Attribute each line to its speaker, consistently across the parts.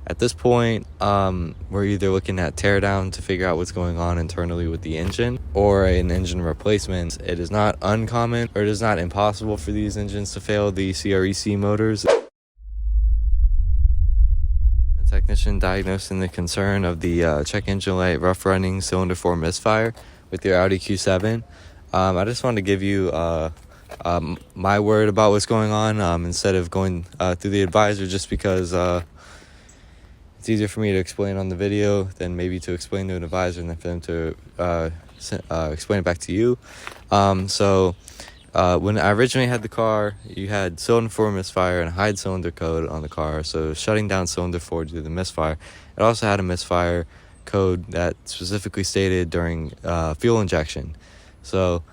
Speaker 1: At this point, we're either looking at teardown to figure out what's going on internally with the engine or an engine replacement. It is not uncommon, or it is not impossible for these engines to fail the CREC motors. The technician diagnosing the concern of the check engine light rough running cylinder 4 misfire with your Audi Q7. I just wanted to give you my word about what's going on instead of going through the advisor, just because it's easier for me to explain on the video than maybe to explain to an advisor and then for them to explain it back to you. So when I originally had the car, you had cylinder 4 misfire and a hide cylinder code on the car, so shutting down cylinder 4 due to the misfire. It also had a misfire code that specifically stated during fuel injection. So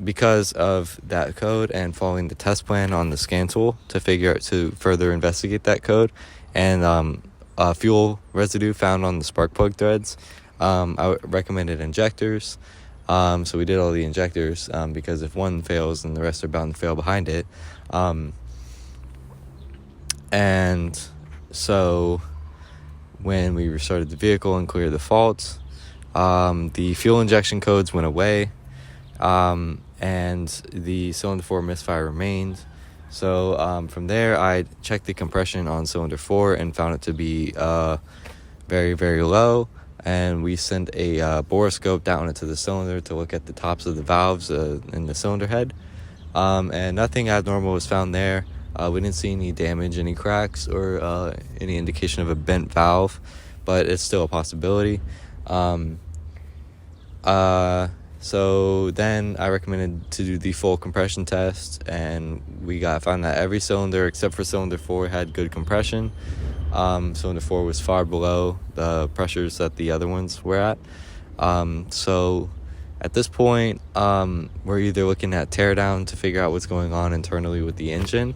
Speaker 1: because of that code and following the test plan on the scan tool to further investigate that code, and fuel residue found on the spark plug threads, I recommended injectors. So we did all the injectors because if one fails, then the rest are bound to fail behind it. And so when we restarted the vehicle and cleared the faults, the fuel injection codes went away, and the cylinder 4 misfire remained. So from there, I checked the compression on cylinder 4 and found it to be very, very low. And we sent a borescope down into the cylinder to look at the tops of the valves in the cylinder head. And nothing abnormal was found there. We didn't see any damage, any cracks, or any indication of a bent valve, but it's still a possibility. So then I recommended to do the full compression test, and we found that every cylinder except for cylinder 4 had good compression. Cylinder 4 was far below the pressures that the other ones were at. So at this point, we're either looking at teardown to figure out what's going on internally with the engine,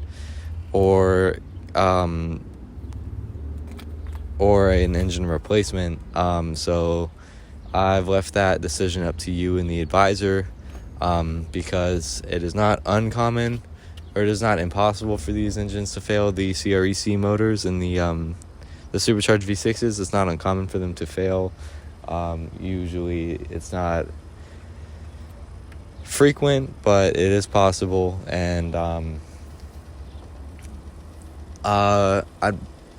Speaker 1: or an engine replacement. So I've left that decision up to you and the advisor, because it is not uncommon, or it is not impossible for these engines to fail the CREC motors and the Supercharged V6s. It's not uncommon for them to fail. Usually it's not frequent, but it is possible. And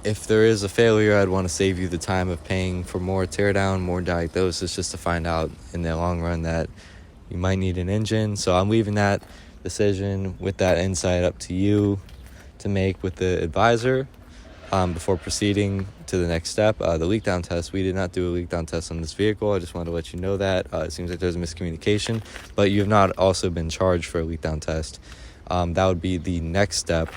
Speaker 1: if there is a failure, I'd want to save you the time of paying for more teardown, more diagnosis, just to find out in the long run that you might need an engine. So I'm leaving that decision with that insight up to you to make with the advisor before proceeding to the next step. The leak down test, we did not do a leak down test on this vehicle. I just wanted to let you know that. It seems like there's a miscommunication, but you have not also been charged for a leak down test. That would be the next step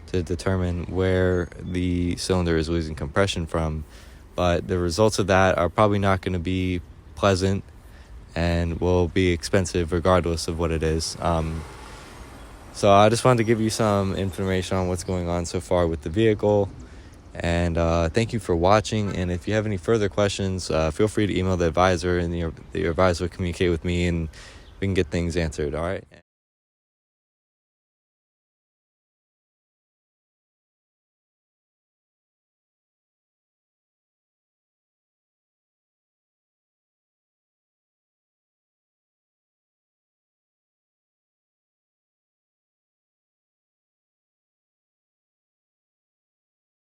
Speaker 1: to determine where the cylinder is losing compression from. But the results of that are probably not going to be pleasant and will be expensive regardless of what it is. So I just wanted to give you some information on what's going on so far with the vehicle. And thank you for watching. And if you have any further questions, feel free to email the advisor, and the advisor will communicate with me and we can get things answered. All right.